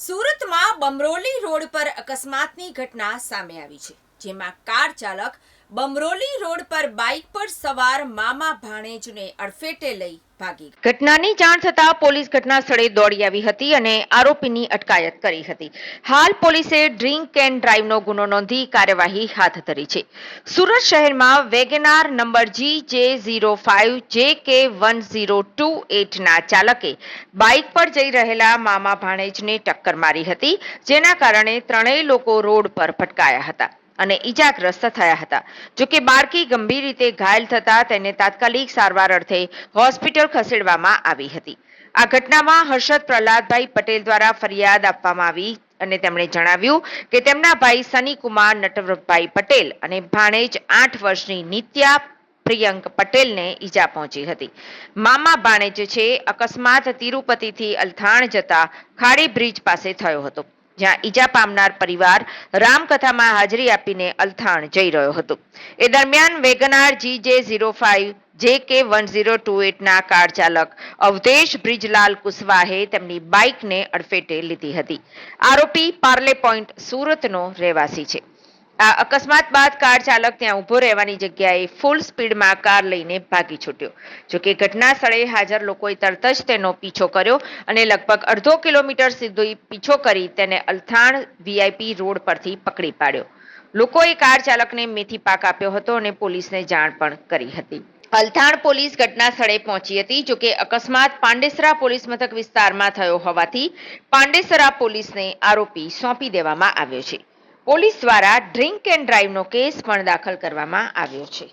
સુરતમાં બમરોલી રોડ પર અકસ્માતની ઘટના સામે આવી છે, જેમાં કાર ચાલક બમરોલી રોડ પર બાઇક પર સવાર મામા ભાણેજને અડફેટે લઈ ભાગી ગયો. ઘટનાની જાણ થતાં પોલીસ ઘટના સ્થળે દોડી આવી હતી અને આરોપીની અટકાયત કરી હતી. હાલ પોલીસે ડ્રિંક એન્ડ ડ્રાઈવનો ગુનો નોંધી કાર્યવાહી હાથ ધરી છે. સુરત શહેરમાં વેગેનાર નંબર GJ05JK1028 ના ચાલકે બાઇક પર જઈ રહેલા મામા ભાણેજને ટક્કર મારી હતી, જેના કારણે ત્રણેય લોકો રોડ પર ભટકાયા હતા અને ઈજાગ્રસ્ત થયા હતા. જોકે બાળકી ગંભીર રીતે ઘાયલ થતા તેને તાત્કાલિક સારવાર અર્થે હોસ્પિટલ ખસેડવામાં આવી હતી. આ ઘટનામાં હર્ષદ પ્રહલાદભાઈ પટેલ દ્વારા ફરિયાદ આપવામાં આવી અને તેમણે જણાવ્યું કે તેમના ભાઈ સનીકુમાર નટવરભાઈ પટેલ અને ભાણેજ 8 વર્ષની નિત્યા પ્રિયંક પટેલને ઈજા પહોંચી હતી. મામા ભાણેજ છે અકસ્માત તિરુપતિથી અલથાણ જતા ખાડી બ્રિજ પાસે થયો હતો, જ્યાં ઈજા પામનાર પરિવાર રામકથામાં હાજરી આપીને અલથાણ જઈ રહ્યો હતો. એ દરમિયાન વેગનાર GJ05JK1028 ના કાર ચાલક અવધેશ બ્રિજરાલ કુશવાહે તેમની બાઇકને અડફેટે લીધી હતી. આરોપી પાર્લે પોઈન્ટ સુરતનો રહેવાસી છે. આ અકસ્માત બાદ કાર ચાલક ત્યાં ઉભો રહેવાની જગ્યાએ ફૂલ સ્પીડમાં કાર લઈને ભાગી છૂટ્યો. જોકે ઘટના સ્થળે હાજર લોકોએ તરત જ તેનો પીછો કર્યો અને લગભગ અડધો કિલોમીટર સુધી પીછો કરી તેને અલથાણ VIP રોડ પરથી પકડી પાડ્યો. લોકોએ કાર ચાલકને મેથી પાક આપ્યો હતો અને પોલીસને જાણ પણ કરી હતી. અલથાણ પોલીસ ઘટના સ્થળે પહોંચી હતી. જોકે અકસ્માત પાંડેસરા પોલીસ મથક વિસ્તારમાં થયો હોવાથી પાંડેસરા પોલીસને આરોપી સોંપી દેવામાં આવ્યો છે. પોલીસ દ્વારા ડ્રિંક એન્ડ ડ્રાઈવનો કેસ પણ દાખલ કરવામાં આવ્યો છે.